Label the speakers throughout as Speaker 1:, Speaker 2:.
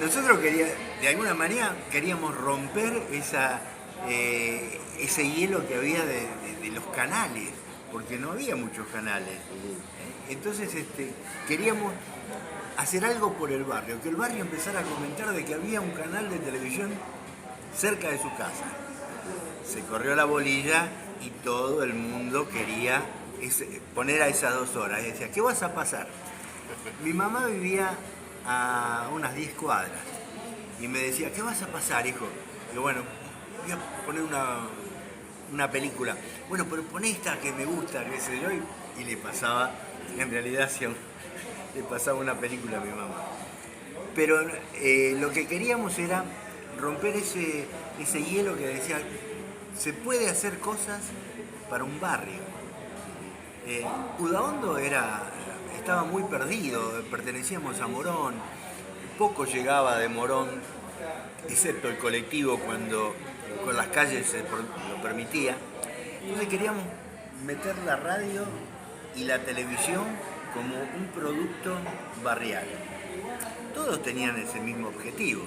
Speaker 1: nosotros de alguna manera queríamos romper ese hielo que había de los canales, porque no había muchos canales. Entonces queríamos hacer algo por el barrio, que el barrio empezara a comentar de que había un canal de televisión cerca de su casa. Se corrió la bolilla y todo el mundo quería poner a esas 2 horas. Y decía, ¿qué vas a pasar? Mi mamá vivía a unas 10 cuadras y me decía, ¿qué vas a pasar, hijo? Y bueno, voy a poner una película. Bueno, pero pon esta que me gusta, qué sé yo, y le pasaba, en realidad le pasaba una película a mi mamá. Pero lo que queríamos era romper ese hielo que decía, se puede hacer cosas para un barrio. Udaondo estaba muy perdido, pertenecíamos a Morón, poco llegaba de Morón, excepto el colectivo cuando con las calles lo permitía. Entonces queríamos meter la radio y la televisión como un producto barrial. Todos tenían ese mismo objetivo.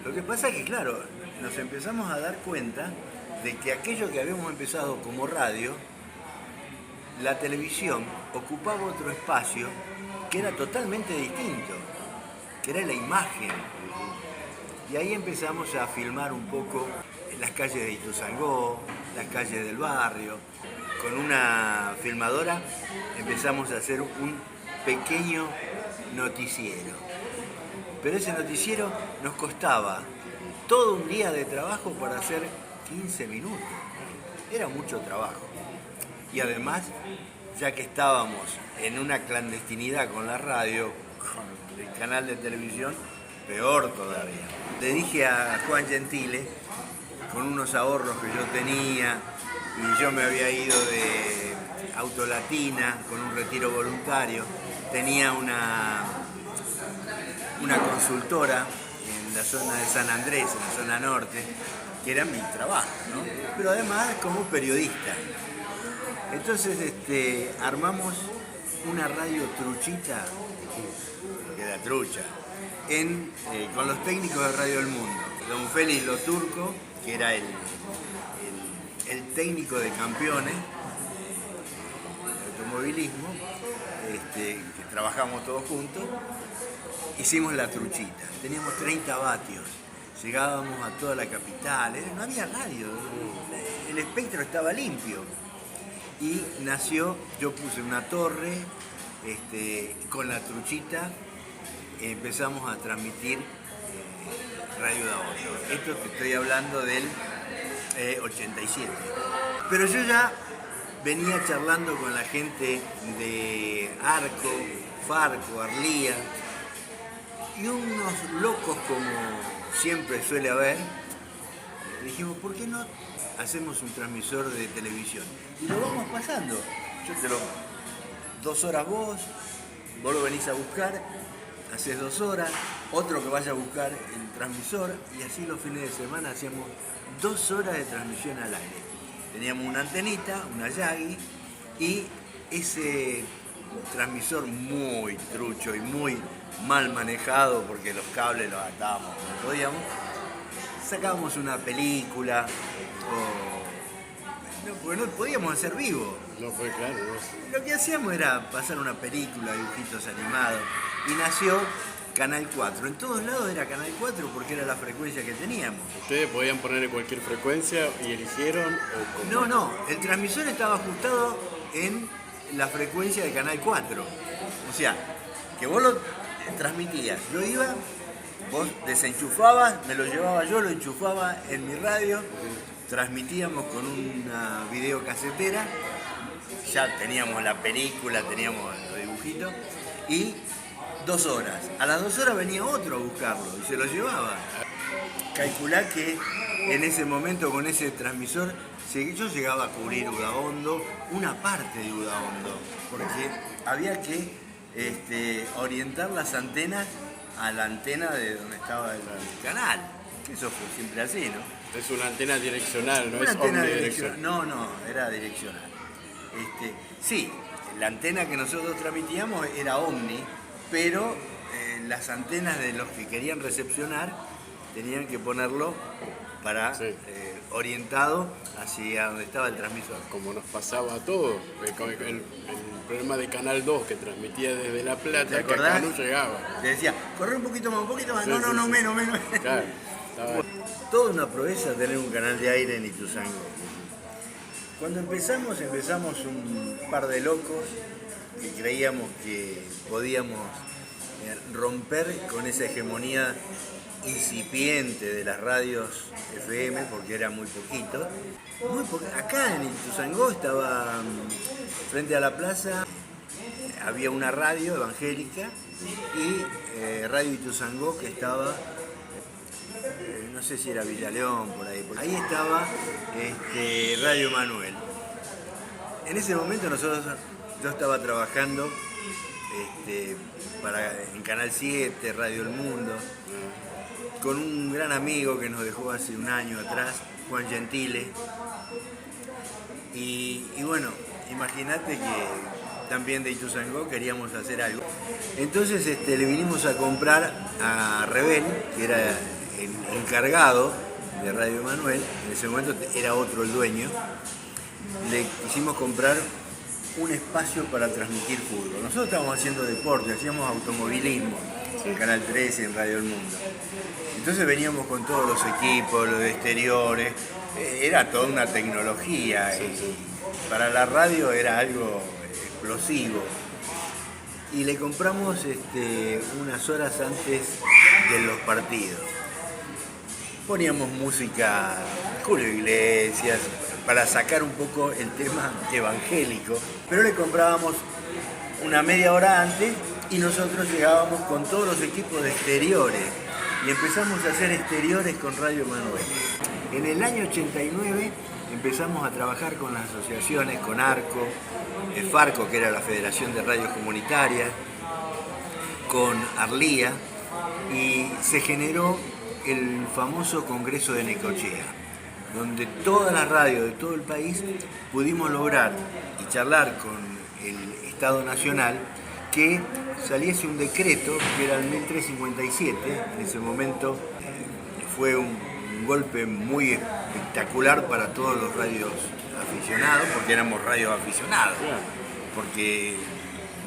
Speaker 1: Lo que pasa es que, claro, nos empezamos a dar cuenta de que aquello que habíamos empezado como radio, la televisión ocupaba otro espacio que era totalmente distinto, que era la imagen. Y ahí empezamos a filmar un poco las calles de Ituzaingó, las calles del barrio. Con una filmadora empezamos a hacer un pequeño noticiero. Pero ese noticiero nos costaba todo un día de trabajo para hacer 15 minutos. Era mucho trabajo. Y además, ya que estábamos en una clandestinidad con la radio, con el canal de televisión, peor todavía. Le dije a Juan Gentile, con unos ahorros que yo tenía, y yo me había ido de Autolatina con un retiro voluntario, tenía una consultora en la zona de San Andrés, en la zona norte, que era mi trabajo, ¿no? Pero además como periodista. Entonces armamos una radio truchita, que era trucha, con los técnicos de Radio El Mundo. Don Félix Loturco, que era el técnico de Campeones, de automovilismo, que trabajamos todos juntos, hicimos la truchita. Teníamos 30 vatios, llegábamos a toda la capital, no había radio, el espectro estaba limpio. Y nació, yo puse una torre, con la truchita empezamos a transmitir Radio Udaondo. Esto te estoy hablando del 87. Pero yo ya venía charlando con la gente de Arco, Farco, Arlía, y unos locos como siempre suele haber, dijimos, ¿por qué no hacemos un transmisor de televisión? Y lo vamos pasando. 2 horas vos lo venís a buscar, haces 2 horas, otro que vaya a buscar el transmisor, y así los fines de semana hacíamos 2 horas de transmisión al aire. Teníamos una antenita, una Yagi, y ese transmisor muy trucho y muy mal manejado, porque los cables los atábamos como podíamos, sacábamos una película, porque no podíamos hacer vivo.
Speaker 2: No fue claro, ¿no?
Speaker 1: Lo que hacíamos era pasar una película, dibujitos animados, y nació Canal 4. En todos lados era Canal 4 porque era la frecuencia que teníamos.
Speaker 2: ¿Ustedes podían ponerle cualquier frecuencia y eligieron?
Speaker 1: No, el transmisor estaba ajustado en la frecuencia de Canal 4. O sea, que vos lo transmitías. Yo iba, vos desenchufabas, me lo llevaba yo, lo enchufaba en mi radio, transmitíamos con una videocasetera, ya teníamos la película, teníamos los dibujitos, y 2 horas. A las 2 horas venía otro a buscarlo y se lo llevaba. Calculá que en ese momento con ese transmisor yo llegaba a cubrir Udaondo, una parte de Udaondo, porque había que orientar las antenas a la antena de donde estaba el canal. Eso fue siempre así, ¿no?
Speaker 2: Es una antena direccional, no
Speaker 1: Una
Speaker 2: es
Speaker 1: antena
Speaker 2: omnidireccional.
Speaker 1: No, era direccional. Sí, la antena que nosotros transmitíamos era omni, pero las antenas de los que querían recepcionar tenían que ponerlo para
Speaker 2: Sí.
Speaker 1: orientado hacia donde estaba el transmisor.
Speaker 2: Como nos pasaba a todos, el programa de Canal 2 que transmitía desde La
Speaker 1: ¿Te
Speaker 2: Plata, que
Speaker 1: acordás?
Speaker 2: acá no llegaba.
Speaker 1: Te decía, corre un poquito más, un poquito más.
Speaker 2: Sí,
Speaker 1: No,
Speaker 2: sí,
Speaker 1: no, no,
Speaker 2: sí.
Speaker 1: menos, menos.
Speaker 2: Claro, estaba-
Speaker 1: Toda una proeza tener un canal de aire en Ituzaingó. Cuando empezamos un par de locos que creíamos que podíamos romper con esa hegemonía incipiente de las radios FM, porque era muy poquito. Acá en Ituzaingó estaba frente a la plaza, había una radio evangélica y Radio Ituzaingó que estaba, no sé si era Villaleón, por ahí. Ahí estaba Radio Manuel. En ese momento yo estaba trabajando en Canal 7, Radio El Mundo, con un gran amigo que nos dejó hace un año atrás, Juan Gentile. Y bueno, imagínate que también de Ituzaingó queríamos hacer algo. Entonces le vinimos a comprar a Rebel, que era el encargado de Radio Manuel, en ese momento era otro el dueño. Le quisimos comprar un espacio para transmitir fútbol. Nosotros estábamos haciendo deporte, hacíamos automovilismo en Canal 13, en Radio El Mundo. Entonces veníamos con todos los equipos, los exteriores, era toda una tecnología. Y para la radio era algo explosivo. Y le compramos unas horas antes de los partidos. Poníamos música, Julio Iglesias, para sacar un poco el tema evangélico, pero le comprábamos una media hora antes y nosotros llegábamos con todos los equipos de exteriores y empezamos a hacer exteriores con Radio Manuel. En el año 89 empezamos a trabajar con las asociaciones, con ARCO, FARCO, que era la Federación de Radios Comunitarias, con Arlía, y se generó el famoso Congreso de Necochea, donde todas las radios de todo el país pudimos lograr y charlar con el Estado Nacional que saliese un decreto, que era el 1357, en ese momento fue un golpe muy espectacular para todos los radios aficionados, porque éramos radios aficionados, porque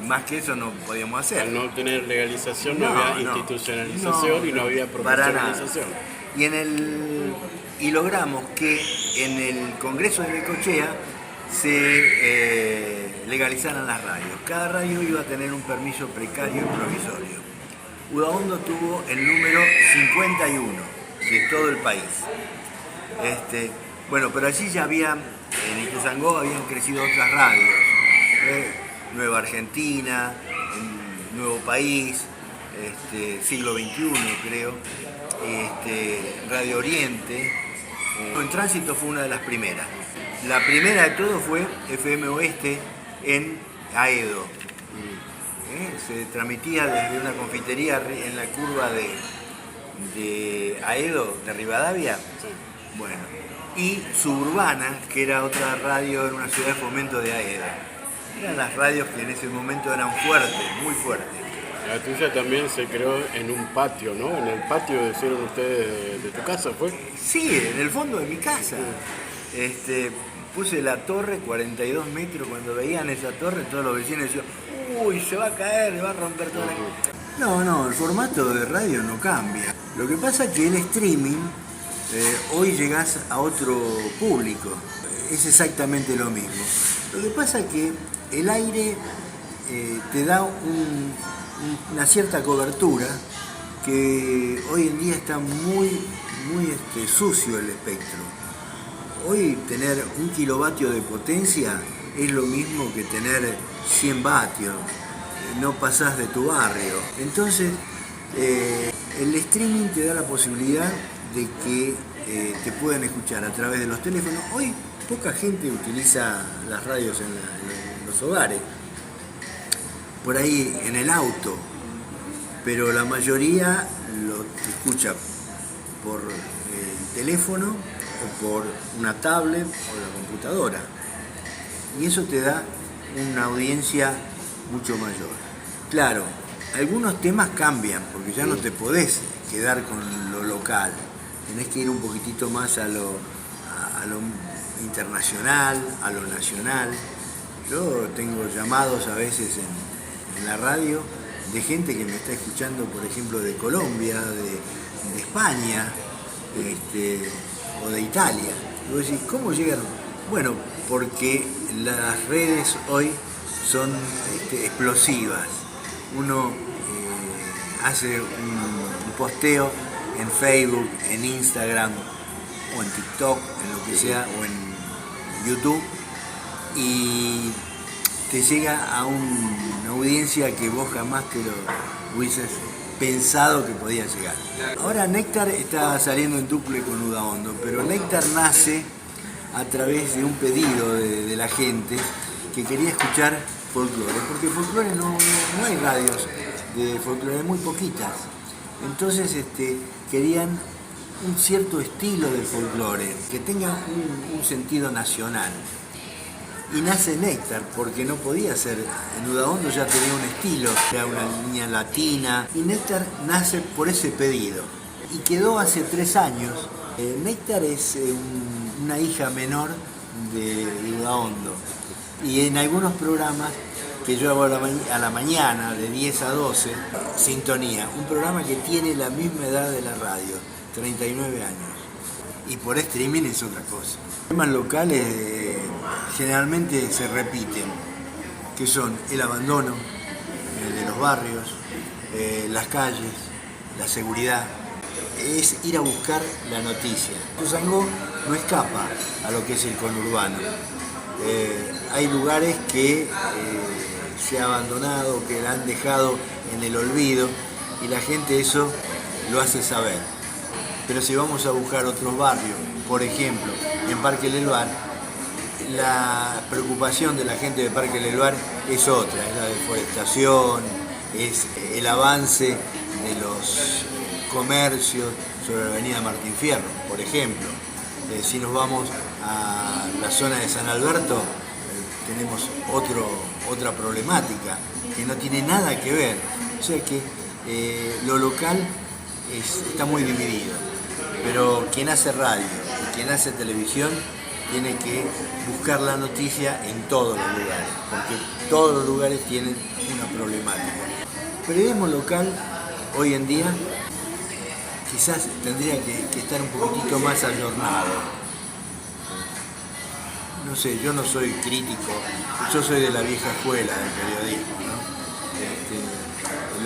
Speaker 1: más que eso no podíamos hacer.
Speaker 2: Al no tener legalización no había institucionalización y no había profesionalización.
Speaker 1: Y logramos que en el Congreso de Necochea se legalizaran las radios. Cada radio iba a tener un permiso precario y provisorio. Udaondo tuvo el número 51 de todo el país. Bueno, pero allí ya en Ituzaingó habían crecido otras radios. Nueva Argentina, Nuevo País, Siglo XXI creo, Radio Oriente. En Tránsito fue una de las primeras. La primera de todo fue FM Oeste en Aedo. Se transmitía desde una confitería en la curva de Aedo, de Rivadavia. Bueno, y Suburbana, que era otra radio en una ciudad de fomento de Aedo. Eran las radios que en ese momento eran fuertes, muy fuertes.
Speaker 2: La tuya también se creó en un patio, ¿no? En el patio hicieron ustedes de tu casa, ¿fue?
Speaker 1: Sí, en el fondo de mi casa. Puse la torre, 42 metros, cuando veían esa torre todos los vecinos decían, uy, se va a caer, se va a romper toda la... No, el formato de radio no cambia. Lo que pasa es que el streaming, hoy llegás a otro público, es exactamente lo mismo. Lo que pasa es que el aire te da una cierta cobertura que hoy en día está muy sucio el espectro. Hoy tener 1 kilovatio de potencia es lo mismo que tener 100 vatios, no pasás de tu barrio. Entonces, el streaming te da la posibilidad de que te puedan escuchar a través de los teléfonos. Hoy poca gente utiliza las radios en los hogares, por ahí en el auto, pero la mayoría lo escucha por el teléfono o por una tablet o la computadora. Y eso te da una audiencia mucho mayor. Claro, algunos temas cambian, porque ya no te podés quedar con lo local, tenés que ir un poquitito más a lo internacional, a lo nacional. Yo tengo llamados a veces en la radio de gente que me está escuchando, por ejemplo, de Colombia, de España, o de Italia. Y vos decís, ¿cómo llegan? Bueno, porque las redes hoy son explosivas. Uno hace un posteo en Facebook, en Instagram, o en TikTok, en lo que sea, o en YouTube, y te llega a una audiencia que vos jamás te lo hubieses pensado que podía llegar. Ahora Néctar está saliendo en duple con Udaondo, pero Néctar nace a través de un pedido de la gente que quería escuchar folclore, porque folclore no hay radios de folclore, muy poquitas. Entonces querían un cierto estilo del folclore, que tenga un sentido nacional. Y nace Néctar, porque no podía ser, en Udaondo ya tenía un estilo, era una línea latina, y Néctar nace por ese pedido. Y quedó hace 3 años. Néctar es una hija menor de Udaondo. Y en algunos programas que yo hago a la mañana, de 10 a 12, Sintonía, un programa que tiene la misma edad de la radio, 39 años. Y por streaming es otra cosa. Los temas locales generalmente se repiten, que son el abandono de los barrios, las calles, la seguridad. Es ir a buscar la noticia. Ituzaingó no escapa a lo que es el conurbano. Hay lugares que se ha abandonado, que la han dejado en el olvido, y la gente eso lo hace saber. Pero si vamos a buscar otros barrios, por ejemplo, en Parque Lelvar, la preocupación de la gente de Parque Lelvar es otra, es la deforestación, es el avance de los comercios sobre la avenida Martín Fierro, por ejemplo. Si nos vamos a la zona de San Alberto, tenemos otra problemática que no tiene nada que ver. O sea que lo local está muy dividido, pero quien hace radio y quien hace televisión tiene que buscar la noticia en todos los lugares, porque todos los lugares tienen una problemática. El periodismo local hoy en día quizás tendría que estar un poquitito más ayornado. No sé, yo no soy crítico, yo soy de la vieja escuela del periodismo, ¿no?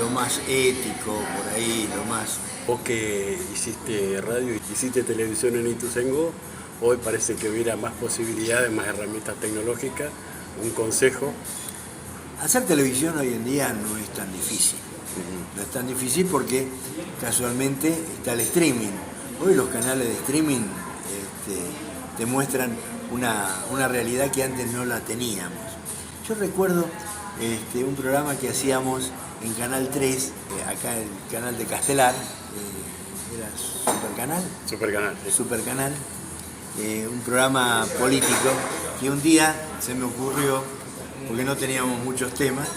Speaker 1: Lo más ético, por ahí, lo más...
Speaker 2: Vos que hiciste radio y hiciste televisión en Ituzaingó, hoy parece que hubiera más posibilidades, más herramientas tecnológicas. Un consejo.
Speaker 1: Hacer televisión hoy en día no es tan difícil. No es tan difícil porque casualmente está el streaming. Hoy los canales de streaming te muestran una realidad que antes no la teníamos. Yo recuerdo un programa que hacíamos en Canal 3, acá el canal de Castelar, era Supercanal.
Speaker 2: Supercanal. Sí.
Speaker 1: Supercanal, un programa político que un día se me ocurrió, porque no teníamos muchos temas,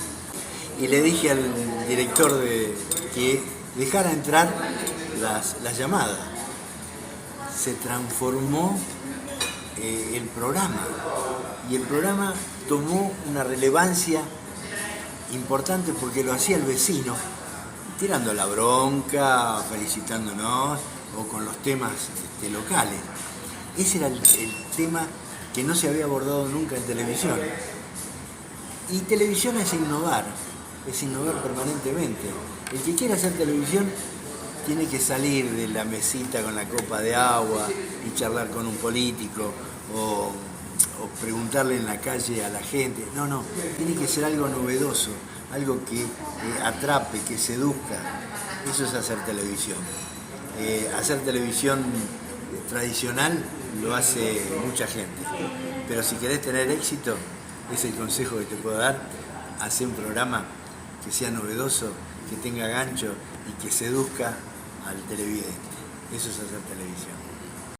Speaker 1: y le dije al director que dejara entrar las llamadas. Se transformó el programa, y el programa tomó una relevancia importante porque lo hacía el vecino, tirando la bronca, felicitándonos o con los temas locales. Ese era el tema que no se había abordado nunca en televisión. Y televisión es innovar permanentemente. El que quiera hacer televisión tiene que salir de la mesita con la copa de agua y charlar con un político o preguntarle en la calle a la gente. No, tiene que ser algo novedoso, algo que atrape, que seduzca. Eso es hacer televisión. Hacer televisión tradicional lo hace mucha gente, pero si querés tener éxito, es el consejo que te puedo dar: hacer un programa que sea novedoso, que tenga gancho y que seduzca al televidente. Eso es hacer televisión.